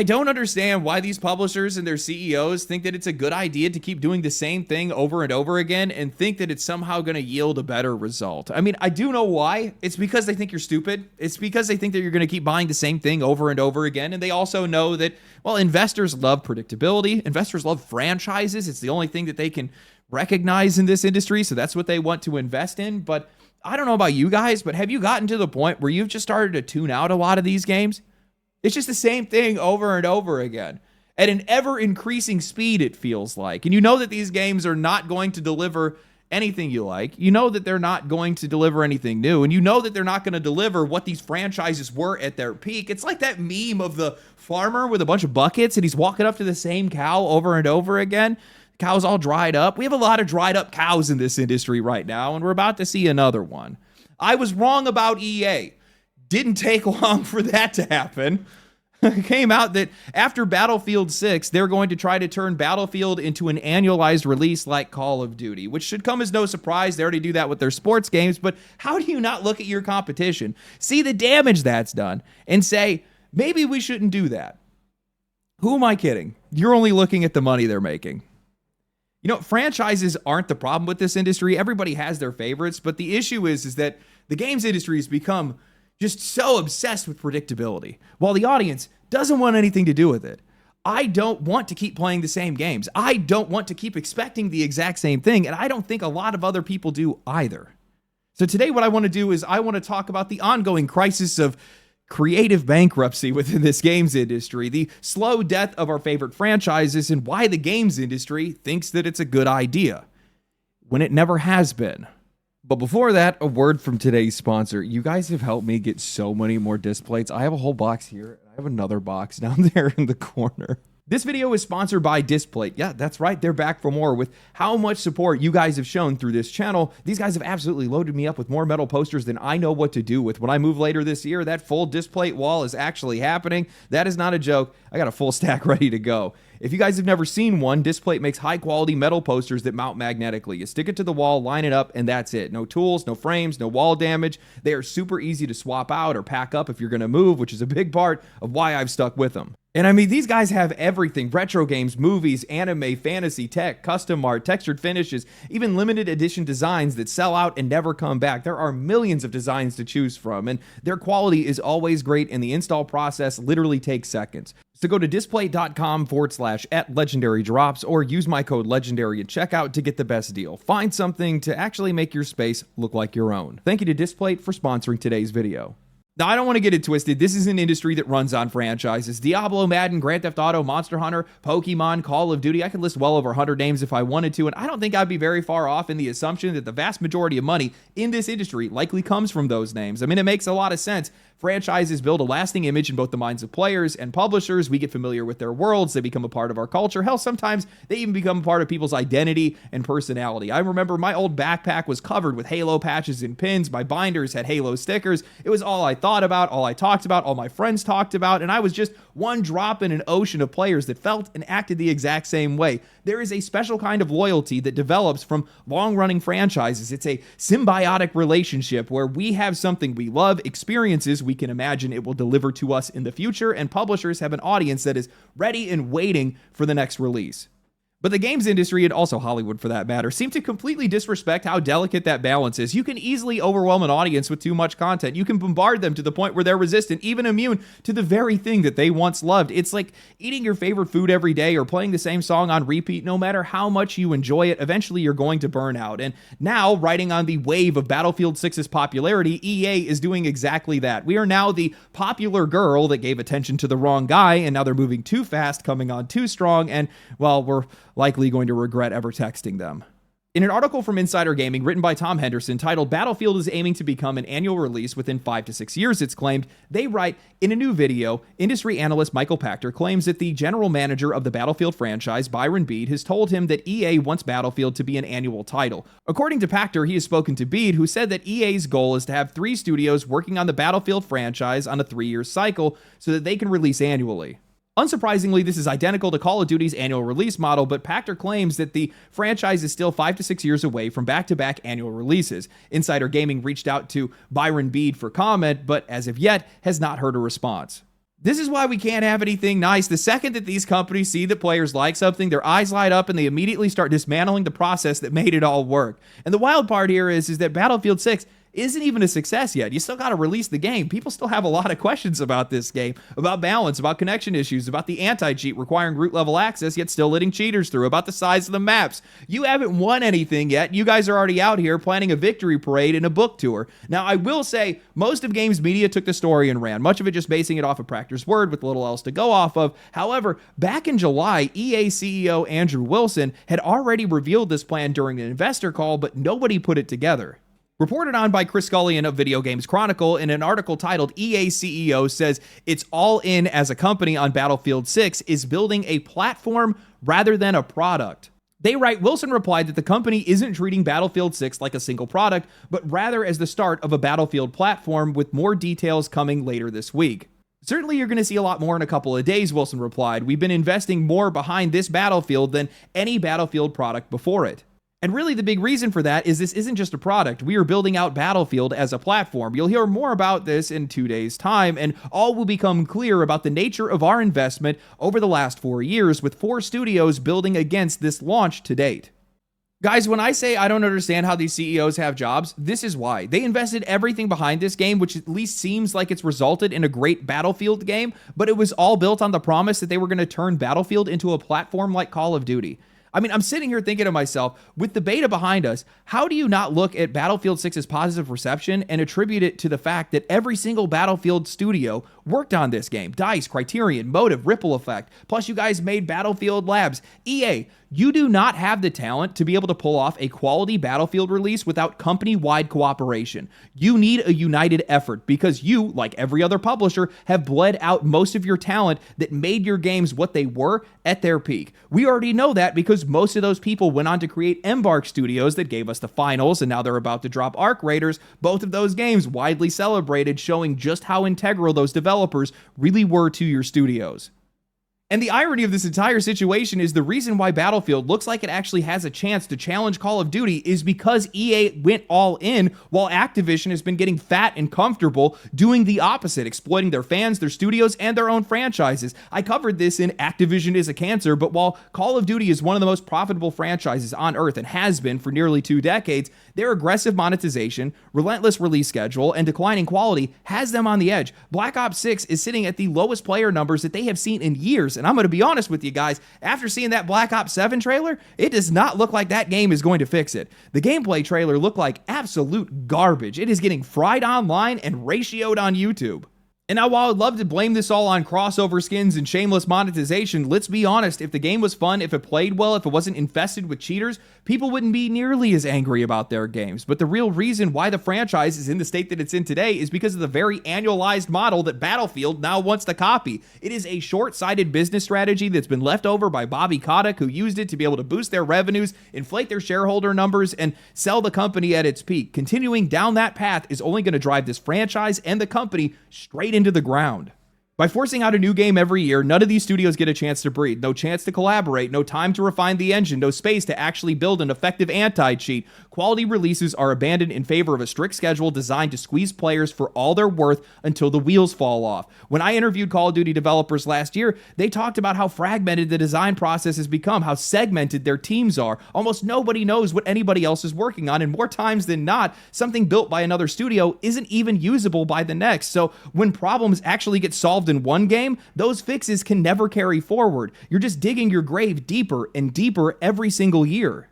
I don't understand why these publishers and their CEOs think that it's a good idea to keep doing the same thing over and over again and think that it's somehow going to yield a better result. I mean, I do know why. It's because they think you're stupid. It's because they think that you're going to keep buying the same thing over and over again. And they also know that, well, investors love predictability. Investors love franchises. It's the only thing that they can recognize in this industry. So that's what they want to invest in. But I don't know about you guys, but have you gotten to the point where you've just started to tune out a lot of these games? It's just the same thing over and over again at an ever increasing speed, it feels like. And you know that these games are not going to deliver anything you like. You know that they're not going to deliver anything new. And you know that they're not going to deliver what these franchises were at their peak. It's like that meme of the farmer with a bunch of buckets and he's walking up to the same cow over and over again. The cow's all dried up. We have a lot of dried up cows in this industry right now, and we're about to see another one. I was wrong about EA. Didn't take long for that to happen. It came out that after Battlefield 6, they're going to try to turn Battlefield into an annualized release like Call of Duty, which should come as no surprise. They already do that with their sports games, but how do you not look at your competition, see the damage that's done, and say, maybe we shouldn't do that? Who am I kidding? You're only looking at the money they're making. You know, franchises aren't the problem with this industry. Everybody has their favorites, but the issue is that the games industry has become just so obsessed with predictability, while the audience doesn't want anything to do with it. I don't want to keep playing the same games. I don't want to keep expecting the exact same thing, and I don't think a lot of other people do either. So today what I want to do is I want to talk about the ongoing crisis of creative bankruptcy within this games industry, the slow death of our favorite franchises, and why the games industry thinks that it's a good idea, when it never has been. But before that, a word from today's sponsor. You guys have helped me get so many more disc plates. I have a whole box here. I have another box down there in the corner. This video is sponsored by Displate. Yeah, that's right. They're back for more. With how much support you guys have shown through this channel, these guys have absolutely loaded me up with more metal posters than I know what to do with. When I move later this year, that full Displate wall is actually happening. That is not a joke. I got a full stack ready to go. If you guys have never seen one, Displate makes high-quality metal posters that mount magnetically. You stick it to the wall, line it up, and that's it. No tools, no frames, no wall damage. They are super easy to swap out or pack up if you're going to move, which is a big part of why I've stuck with them. And I mean, these guys have everything: retro games, movies, anime, fantasy, tech, custom art, textured finishes, even limited edition designs that sell out and never come back. There are millions of designs to choose from, and their quality is always great, and the install process literally takes seconds. So go to displate.com/@legendary drops or use my code legendary at checkout to get the best deal. Find something to actually make your space look like your own. Thank you to Displate for sponsoring today's video. Now, I don't want to get it twisted. This is an industry that runs on franchises. Diablo, Madden, Grand Theft Auto, Monster Hunter, Pokemon, Call of Duty. I could list well over 100 names if I wanted to, and I don't think I'd be very far off in the assumption that the vast majority of money in this industry likely comes from those names. I mean, it makes a lot of sense. Franchises build a lasting image in both the minds of players and publishers. We get familiar with their worlds. They become a part of our culture. Hell, sometimes they even become a part of people's identity and personality. I remember my old backpack was covered with Halo patches and pins. My binders had Halo stickers. It was all I thought about, all I talked about, all my friends talked about, and I was just one drop in an ocean of players that felt and acted the exact same way. There is a special kind of loyalty that develops from long-running franchises. It's a symbiotic relationship where we have something we love, experiences we can imagine it will deliver to us in the future, and publishers have an audience that is ready and waiting for the next release. But the games industry, and also Hollywood for that matter, seem to completely disrespect how delicate that balance is. You can easily overwhelm an audience with too much content. You can bombard them to the point where they're resistant, even immune to the very thing that they once loved. It's like eating your favorite food every day or playing the same song on repeat. No matter how much you enjoy it, eventually you're going to burn out. And now, riding on the wave of Battlefield 6's popularity, EA is doing exactly that. We are now the popular girl that gave attention to the wrong guy, and now they're moving too fast, coming on too strong, and, well, we're likely going to regret ever texting them. In an article from Insider Gaming written by Tom Henderson titled "Battlefield is aiming to become an annual release within 5 to 6 years," it's claimed, they write, in a new video, industry analyst Michael Pachter claims that the general manager of the Battlefield franchise, Byron Bede, has told him that EA wants Battlefield to be an annual title. According to Pachter, he has spoken to Bede, who said that EA's goal is to have 3 studios working on the Battlefield franchise on a 3-year cycle so that they can release annually. Unsurprisingly, this is identical to Call of Duty's annual release model, but Pachter claims that the franchise is still 5 to 6 years away from back-to-back annual releases. Insider Gaming reached out to Byron Bede for comment, but as of yet has not heard a response. This is why we can't have anything nice. The second that these companies see that players like something, their eyes light up and they immediately start dismantling the process that made it all work. And the wild part here is that Battlefield 6 isn't even a success yet. You still got to release the game. People still have a lot of questions about this game, about balance, about connection issues, about the anti-cheat requiring root level access, yet still letting cheaters through, about the size of the maps. You haven't won anything yet. You guys are already out here planning a victory parade and a book tour. Now, I will say, most of games media took the story and ran, much of it just basing it off of Proctor's word with little else to go off of. However, back in July, EA CEO Andrew Wilson had already revealed this plan during an investor call, but nobody put it together. Reported on by Chris Scullion of Video Games Chronicle in an article titled EA CEO says it's all in as a company on Battlefield 6 is building a platform rather than a product. They write, Wilson replied that the company isn't treating Battlefield 6 like a single product, but rather as the start of a Battlefield platform with more details coming later this week. Certainly you're going to see a lot more in a couple of days, Wilson replied. We've been investing more behind this Battlefield than any Battlefield product before it. And really the big reason for that is this isn't just a product. We are building out Battlefield as a platform. You'll hear more about this in 2 days' time, and all will become clear about the nature of our investment over the last 4 years, with 4 studios building against this launch to date. Guys, when I say I don't understand how these CEOs have jobs, this is why. They invested everything behind this game, which at least seems like it's resulted in a great Battlefield game, but it was all built on the promise that they were going to turn Battlefield into a platform like Call of Duty. I mean, I'm sitting here thinking to myself, with the beta behind us, how do you not look at Battlefield 6's positive reception and attribute it to the fact that every single Battlefield studio worked on this game? DICE, Criterion, Motive, Ripple Effect, plus you guys made Battlefield Labs. EA, you do not have the talent to be able to pull off a quality Battlefield release without company-wide cooperation. You need a united effort because you, like every other publisher, have bled out most of your talent that made your games what they were at their peak. We already know that because most of those people went on to create Embark Studios that gave us the finals, and now they're about to drop Arc Raiders. Both of those games widely celebrated, showing just how integral those developers really were to your studios. And the irony of this entire situation is the reason why Battlefield looks like it actually has a chance to challenge Call of Duty is because EA went all in while Activision has been getting fat and comfortable doing the opposite, exploiting their fans, their studios, and their own franchises. I covered this in Activision is a Cancer, but while Call of Duty is one of the most profitable franchises on Earth and has been for nearly 2 decades, their aggressive monetization, relentless release schedule, and declining quality has them on the edge. Black Ops 6 is sitting at the lowest player numbers that they have seen in years. And I'm going to be honest with you guys, after seeing that Black Ops 7 trailer, it does not look like that game is going to fix it. The gameplay trailer looked like absolute garbage. It is getting fried online and ratioed on YouTube. And now, while I'd love to blame this all on crossover skins and shameless monetization, let's be honest, if the game was fun, if it played well, if it wasn't infested with cheaters, people wouldn't be nearly as angry about their games. But the real reason why the franchise is in the state that it's in today is because of the very annualized model that Battlefield now wants to copy. It is a short-sighted business strategy that's been left over by Bobby Kotick, who used it to be able to boost their revenues, inflate their shareholder numbers, and sell the company at its peak. Continuing down that path is only going to drive this franchise and the company straight into the ground. By forcing out a new game every year, none of these studios get a chance to breathe, no chance to collaborate, no time to refine the engine, no space to actually build an effective anti-cheat. Quality releases are abandoned in favor of a strict schedule designed to squeeze players for all they're worth until the wheels fall off. When I interviewed Call of Duty developers last year, they talked about how fragmented the design process has become, how segmented their teams are. Almost nobody knows what anybody else is working on, and more times than not, something built by another studio isn't even usable by the next. So when problems actually get solved in one game, those fixes can never carry forward. You're just digging your grave deeper and deeper every single year.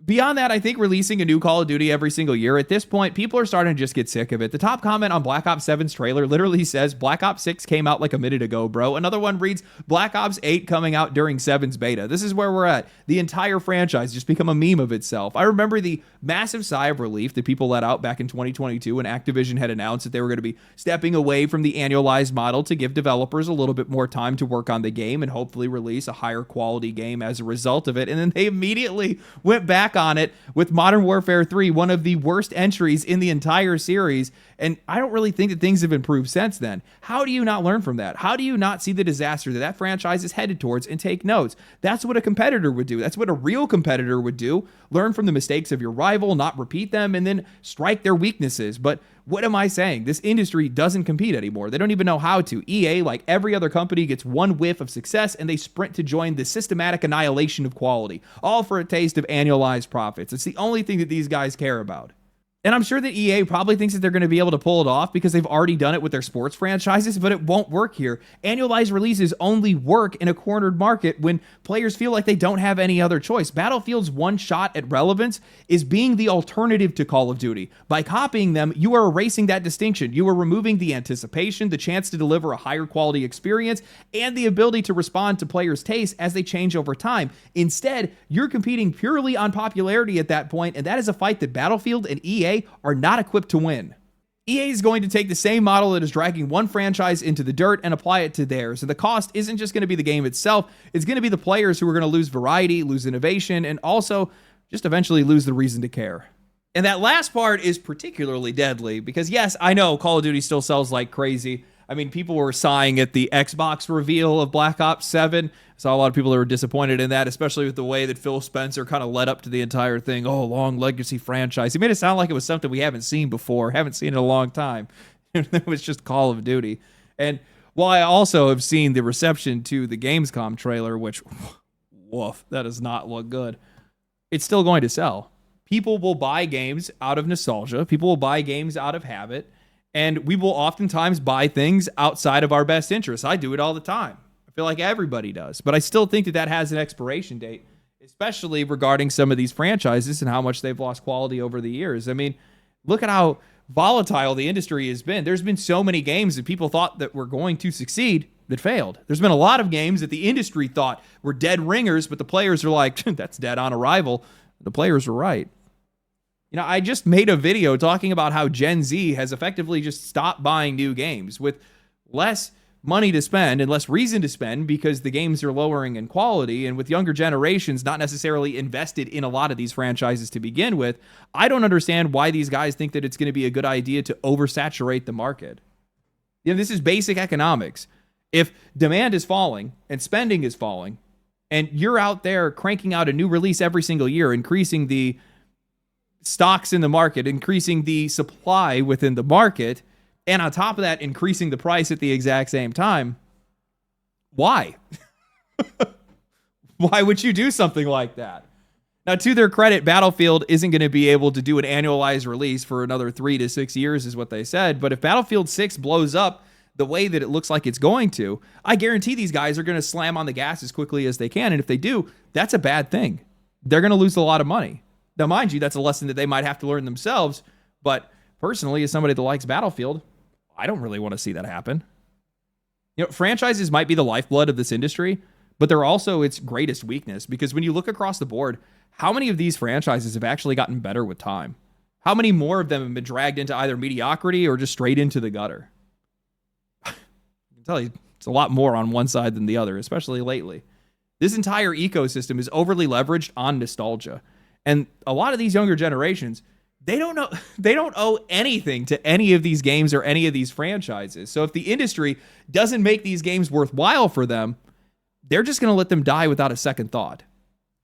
Beyond that, I think releasing a new Call of Duty every single year, at this point, people are starting to just get sick of it. The top comment on Black Ops 7's trailer literally says, Black Ops 6 came out like a minute ago, bro. Another one reads, Black Ops 8 coming out during 7's beta. This is where we're at. The entire franchise just become a meme of itself. I remember the massive sigh of relief that people let out back in 2022 when Activision had announced that they were going to be stepping away from the annualized model to give developers a little bit more time to work on the game and hopefully release a higher quality game as a result of it. And then they immediately went back on it with Modern Warfare 3, one of the worst entries in the entire series. And I don't really think that things have improved since then. How do you not learn from that? How do you not see the disaster that that franchise is headed towards and take notes? That's what a competitor would do. That's what a real competitor would do. Learn from the mistakes of your rival, not repeat them, and then strike their weaknesses. But What am I saying? This industry doesn't compete anymore. They don't even know how to. EA, like every other company, gets one whiff of success and they sprint to join the systematic annihilation of quality, all for a taste of annualized profits. It's the only thing that these guys care about. And I'm sure that EA probably thinks that they're going to be able to pull it off because they've already done it with their sports franchises, but it won't work here. Annualized releases only work in a cornered market when players feel like they don't have any other choice. Battlefield's one shot at relevance is being the alternative to Call of Duty. By copying them, you are erasing that distinction. You are removing the anticipation, the chance to deliver a higher quality experience, and the ability to respond to players' tastes as they change over time. Instead, you're competing purely on popularity at that point, and that is a fight that Battlefield and EA are not equipped to win. EA is going to take the same model that is dragging one franchise into the dirt and apply it to theirs. And the cost isn't just going to be the game itself, it's going to be the players who are going to lose variety, lose innovation, and also just eventually lose the reason to care. And that last part is particularly deadly because, yes, I know Call of Duty still sells like crazy. I mean, people were sighing at the Xbox reveal of Black Ops 7. I saw a lot of people that were disappointed in that, especially with the way that Phil Spencer kind of led up to the entire thing. Oh, long legacy franchise. He made it sound like it was something we haven't seen before, haven't seen in a long time. It was just Call of Duty. And while I also have seen the reception to the Gamescom trailer, which, woof, that does not look good, it's still going to sell. People will buy games out of nostalgia. People will buy games out of habit. And we will oftentimes buy things outside of our best interests. I do it all the time. I feel like everybody does. But I still think that that has an expiration date, especially regarding some of these franchises and how much they've lost quality over the years. I mean, look at how volatile the industry has been. There's been so many games that people thought that were going to succeed that failed. There's been a lot of games that the industry thought were dead ringers, but the players are like, that's dead on arrival. The players were right. You know, I just made a video talking about how Gen Z has effectively just stopped buying new games with less money to spend and less reason to spend because the games are lowering in quality, and with younger generations not necessarily invested in a lot of these franchises to begin with. I don't understand why these guys think that it's going to be a good idea to oversaturate the market. You know, this is basic economics. If demand is falling and spending is falling, and you're out there cranking out a new release every single year, increasing the stocks in the market, increasing the supply within the market, and on top of that, increasing the price at the exact same time, why? Why would you do something like that? Now, to their credit, Battlefield isn't going to be able to do an annualized release for another 3 to 6 years, is what they said. But if Battlefield 6 blows up the way that it looks like it's going to, I guarantee these guys are going to slam on the gas as quickly as they can. And if they do, that's a bad thing. They're going to lose a lot of money. Now, mind you, that's a lesson that they might have to learn themselves. But personally, as somebody that likes Battlefield, I don't really want to see that happen. You know, franchises might be the lifeblood of this industry, but they're also its greatest weakness. Because when you look across the board, how many of these franchises have actually gotten better with time? How many more of them have been dragged into either mediocrity or just straight into the gutter? I can tell you, it's a lot more on one side than the other, especially lately. This entire ecosystem is overly leveraged on nostalgia. And a lot of these younger generations, they don't owe anything to any of these games or any of these franchises. So if the industry doesn't make these games worthwhile for them, they're just going to let them die without a second thought.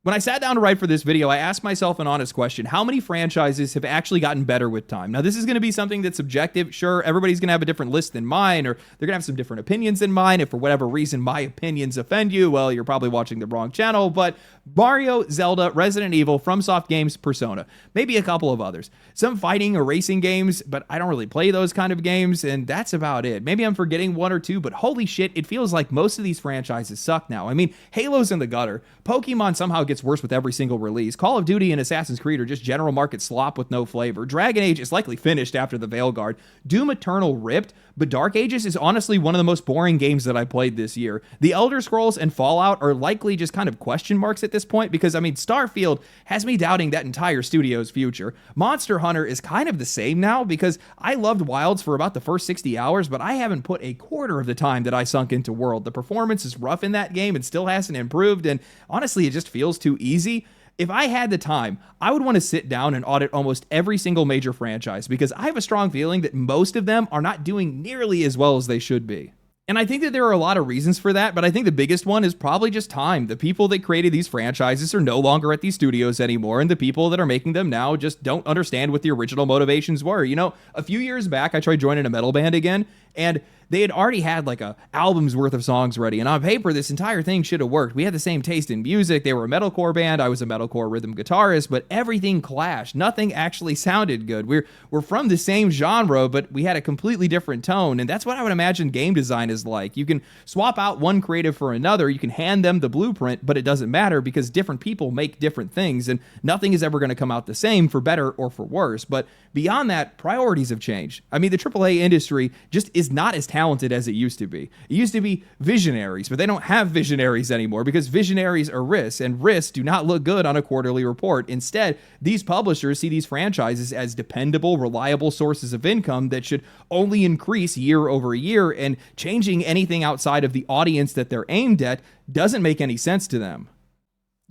When I sat down to write for this video, I asked myself an honest question. How many franchises have actually gotten better with time? Now, this is going to be something that's subjective. Sure, everybody's going to have a different list than mine, or they're going to have some different opinions than mine. If for whatever reason my opinions offend you, well, you're probably watching the wrong channel. But Mario, Zelda, Resident Evil, FromSoft Games, Persona, maybe a couple of others. Some fighting or racing games, but I don't really play those kind of games, and that's about it. Maybe I'm forgetting one or two, but holy shit, it feels like most of these franchises suck now. I mean, Halo's in the gutter. Pokemon somehow gets worse with every single release. Call of Duty and Assassin's Creed are just general market slop with no flavor. Dragon Age is likely finished after the Veilguard. Doom Eternal ripped, but Dark Ages is honestly one of the most boring games that I played this year. The Elder Scrolls and Fallout are likely just kind of question marks at this point because, I mean, Starfield has me doubting that entire studio's future. Monster Hunter is kind of the same now because I loved Wilds for about the first 60 hours, but I haven't put a quarter of the time that I sunk into World. The performance is rough in that game and still hasn't improved, and honestly, it just feels too easy. If I had the time, I would want to sit down and audit almost every single major franchise because I have a strong feeling that most of them are not doing nearly as well as they should be. And I think that there are a lot of reasons for that, but I think the biggest one is probably just time. The people that created these franchises are no longer at these studios anymore, and the people that are making them now just don't understand what the original motivations were. You know, a few years back, I tried joining a metal band again, and they had already had like a album's worth of songs ready, and on paper, this entire thing should have worked. We had the same taste in music. They were a metalcore band. I was a metalcore rhythm guitarist, but everything clashed. Nothing actually sounded good. We're from the same genre, but we had a completely different tone, and that's what I would imagine game design is like. You can swap out one creative for another. You can hand them the blueprint, but it doesn't matter because different people make different things, and nothing is ever going to come out the same for better or for worse. But beyond that, priorities have changed. I mean, the AAA industry just is not as talented as it used to be. It used to be visionaries, but they don't have visionaries anymore because visionaries are risks, and risks do not look good on a quarterly report. Instead, these publishers see these franchises as dependable, reliable sources of income that should only increase year over year, and changing anything outside of the audience that they're aimed at doesn't make any sense to them.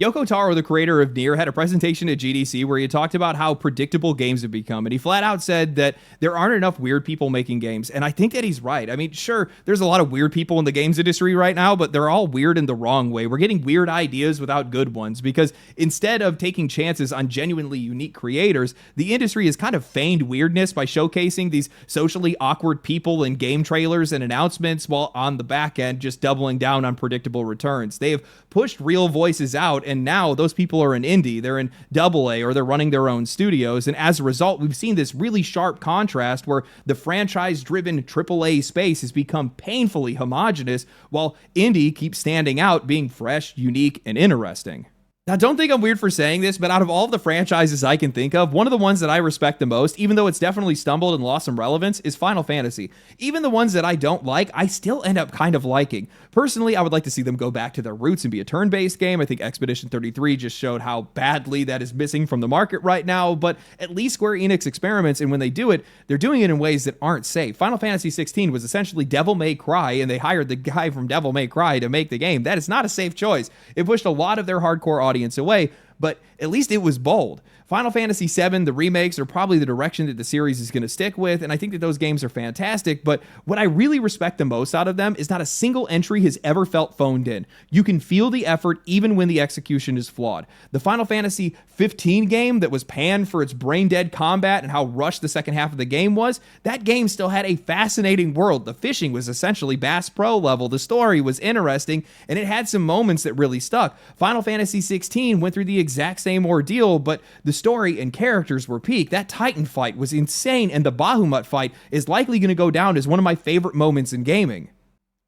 Yoko Taro, the creator of Nier, had a presentation at GDC where he talked about how predictable games have become, and he flat out said that there aren't enough weird people making games, and I think that he's right. I mean, sure, there's a lot of weird people in the games industry right now, but they're all weird in the wrong way. We're getting weird ideas without good ones, because instead of taking chances on genuinely unique creators, the industry has kind of feigned weirdness by showcasing these socially awkward people in game trailers and announcements, while on the back end just doubling down on predictable returns. They have pushed real voices out, and now those people are in indie, they're in AA, or they're running their own studios, and as a result, we've seen this really sharp contrast where the franchise-driven AAA space has become painfully homogenous, while indie keeps standing out, being fresh, unique, and interesting. Now, don't think I'm weird for saying this, but out of all of the franchises I can think of, one of the ones that I respect the most, even though it's definitely stumbled and lost some relevance, is Final Fantasy. Even the ones that I don't like, I still end up kind of liking. Personally, I would like to see them go back to their roots and be a turn-based game. I think Expedition 33 just showed how badly that is missing from the market right now, but at least Square Enix experiments, and when they do it, they're doing it in ways that aren't safe. Final Fantasy 16 was essentially Devil May Cry, and they hired the guy from Devil May Cry to make the game. That is not a safe choice. It pushed a lot of their hardcore audience away, but at least it was bold. Final Fantasy VII, the remakes, are probably the direction that the series is going to stick with, and I think that those games are fantastic, but what I really respect the most out of them is not a single entry has ever felt phoned in. You can feel the effort even when the execution is flawed. The Final Fantasy 15 game that was panned for its brain-dead combat and how rushed the second half of the game was, that game still had a fascinating world. The fishing was essentially Bass Pro level, the story was interesting, and it had some moments that really stuck. Final Fantasy 16 went through the exact same ordeal, but the story and characters were peak. That Titan fight was insane, and the Bahamut fight is likely going to go down as one of my favorite moments in gaming.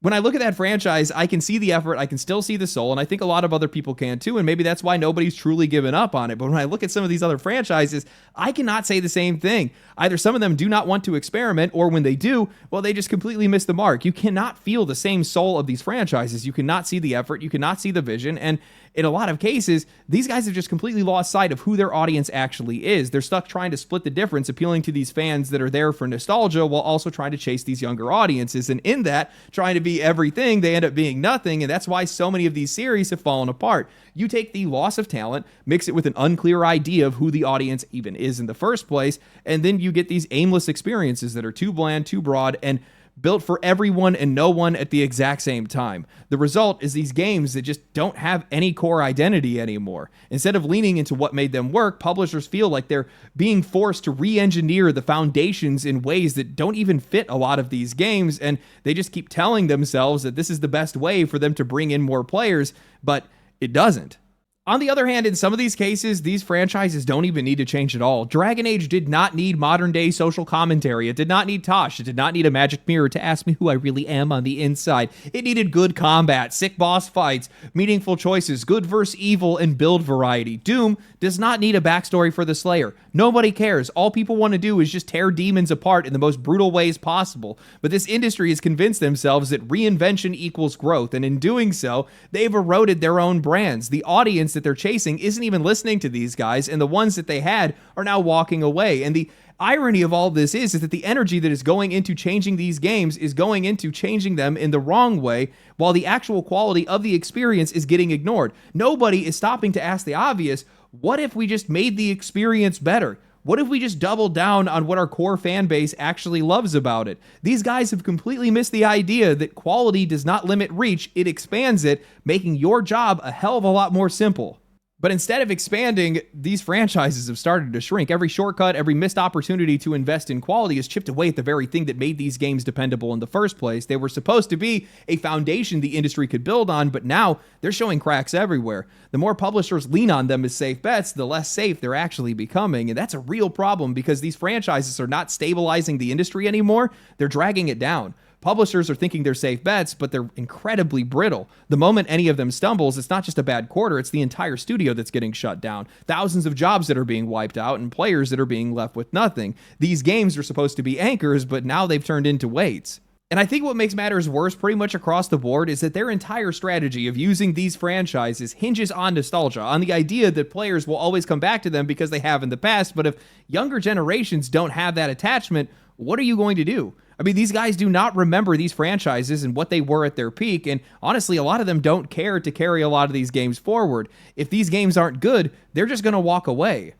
When I look at that franchise, I can see the effort, I can still see the soul, and I think a lot of other people can too, and maybe that's why nobody's truly given up on it. But when I look at some of these other franchises, I cannot say the same thing. Either some of them do not want to experiment, or when they do, well, they just completely miss the mark. You cannot feel the same soul of these franchises. You cannot see the effort, you cannot see the vision, and in a lot of cases, these guys have just completely lost sight of who their audience actually is. They're stuck trying to split the difference, appealing to these fans that are there for nostalgia while also trying to chase these younger audiences. And in that, trying to be everything, they end up being nothing. And that's why so many of these series have fallen apart. You take the loss of talent, mix it with an unclear idea of who the audience even is in the first place, and then you get these aimless experiences that are too bland, too broad, and built for everyone and no one at the exact same time. The result is these games that just don't have any core identity anymore. Instead of leaning into what made them work, publishers feel like they're being forced to re-engineer the foundations in ways that don't even fit a lot of these games, and they just keep telling themselves that this is the best way for them to bring in more players, but it doesn't. On the other hand, in some of these cases, these franchises don't even need to change at all. Dragon Age did not need modern-day social commentary. It did not need Tosh. It did not need a magic mirror to ask me who I really am on the inside. It needed good combat, sick boss fights, meaningful choices, good versus evil, and build variety. Doom does not need a backstory for the Slayer. Nobody cares. All people want to do is just tear demons apart in the most brutal ways possible. But this industry has convinced themselves that reinvention equals growth, and in doing so, they've eroded their own brands. The audience that they're chasing isn't even listening to these guys, and the ones that they had are now walking away. And the irony of all this is that the energy that is going into changing these games is going into changing them in the wrong way, while the actual quality of the experience is getting ignored. Nobody is stopping to ask the obvious: what if we just made the experience better? What if we just doubled down on what our core fan base actually loves about it? These guys have completely missed the idea that quality does not limit reach, it expands it, making your job a hell of a lot more simple. But instead of expanding, these franchises have started to shrink. Every shortcut, every missed opportunity to invest in quality has chipped away at the very thing that made these games dependable in the first place. They were supposed to be a foundation the industry could build on, but now they're showing cracks everywhere. The more publishers lean on them as safe bets, the less safe they're actually becoming. And that's a real problem because these franchises are not stabilizing the industry anymore. They're dragging it down. Publishers are thinking they're safe bets, but they're incredibly brittle. The moment any of them stumbles, it's not just a bad quarter, it's the entire studio that's getting shut down. Thousands of jobs that are being wiped out and players that are being left with nothing. These games are supposed to be anchors, but now they've turned into weights. And I think what makes matters worse pretty much across the board is that their entire strategy of using these franchises hinges on nostalgia, on the idea that players will always come back to them because they have in the past. But if younger generations don't have that attachment, what are you going to do? I mean, these guys do not remember these franchises and what they were at their peak, and honestly, a lot of them don't care to carry a lot of these games forward. If these games aren't good, they're just going to walk away.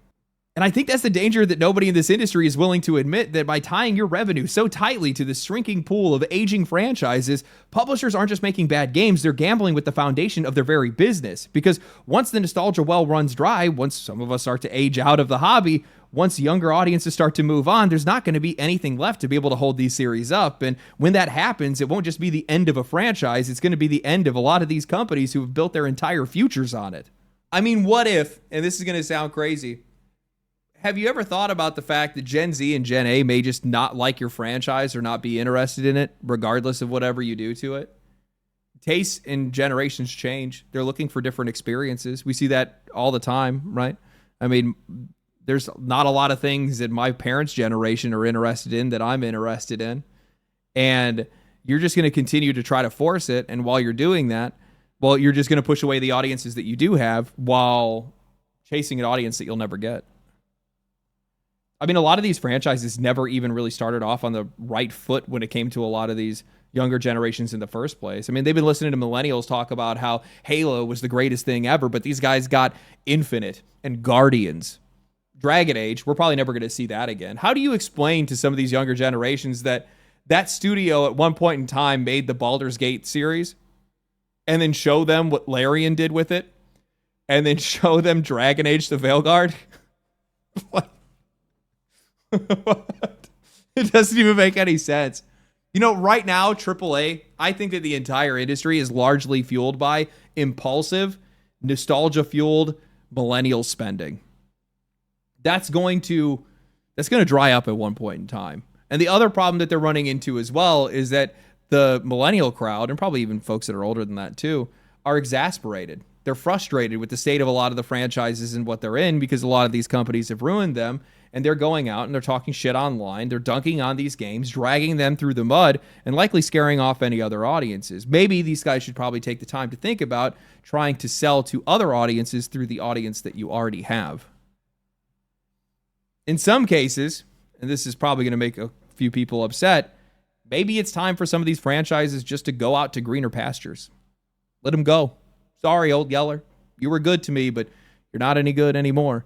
And I think that's the danger that nobody in this industry is willing to admit, that by tying your revenue so tightly to the shrinking pool of aging franchises, publishers aren't just making bad games, they're gambling with the foundation of their very business. Because once the nostalgia well runs dry, once some of us start to age out of the hobby, once younger audiences start to move on, there's not going to be anything left to be able to hold these series up. And when that happens, it won't just be the end of a franchise, it's going to be the end of a lot of these companies who have built their entire futures on it. I mean, what if, and this is going to sound crazy, have you ever thought about the fact that Gen Z and Gen A may just not like your franchise or not be interested in it, regardless of whatever you do to it? Tastes and generations change. They're looking for different experiences. We see that all the time, right? I mean, there's not a lot of things that my parents' generation are interested in that I'm interested in. And you're just going to continue to try to force it. And while you're doing that, well, you're just going to push away the audiences that you do have while chasing an audience that you'll never get. I mean, a lot of these franchises never even really started off on the right foot when it came to a lot of these younger generations in the first place. I mean, they've been listening to millennials talk about how Halo was the greatest thing ever, but these guys got Infinite and Guardians. Dragon Age, we're probably never going to see that again. How do you explain to some of these younger generations that that studio at one point in time made the Baldur's Gate series and then show them what Larian did with it and then show them Dragon Age the Veilguard? What? It doesn't even make any sense. You know, right now, AAA, I think that the entire industry is largely fueled by impulsive, nostalgia-fueled millennial spending. That's going to dry up at one point in time. And the other problem that they're running into as well is that the millennial crowd, and probably even folks that are older than that too, are exasperated. They're frustrated with the state of a lot of the franchises and what they're in because a lot of these companies have ruined them, and they're going out and they're talking shit online. They're dunking on these games, dragging them through the mud, and likely scaring off any other audiences. Maybe these guys should probably take the time to think about trying to sell to other audiences through the audience that you already have. In some cases, and this is probably going to make a few people upset, maybe it's time for some of these franchises just to go out to greener pastures. Let them go. Sorry, Old Yeller. You were good to me, but you're not any good anymore.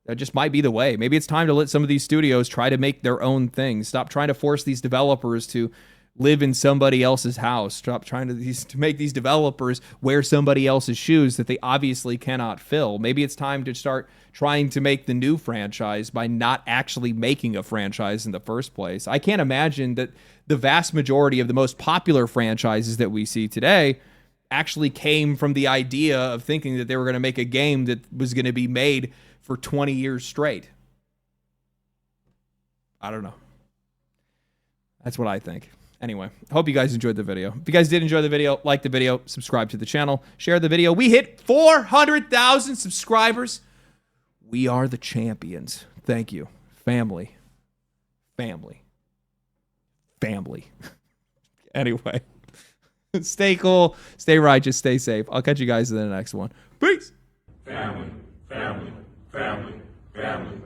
That just might be the way. Maybe it's time to let some of these studios try to make their own things. Stop trying to force these developers to live in somebody else's house. Stop trying to make these developers wear somebody else's shoes that they obviously cannot fill. Maybe it's time to start trying to make the new franchise by not actually making a franchise in the first place. I can't imagine that the vast majority of the most popular franchises that we see today actually came from the idea of thinking that they were going to make a game that was going to be made for 20 years straight. I don't know. That's what I think. Anyway, I hope you guys enjoyed the video. If you guys did enjoy the video, like the video, subscribe to the channel, share the video. We hit 400,000 subscribers. We are the champions. Thank you. Family. Family. Family. Anyway, stay cool, stay righteous, stay safe. I'll catch you guys in the next one. Peace. Family, family, family, family.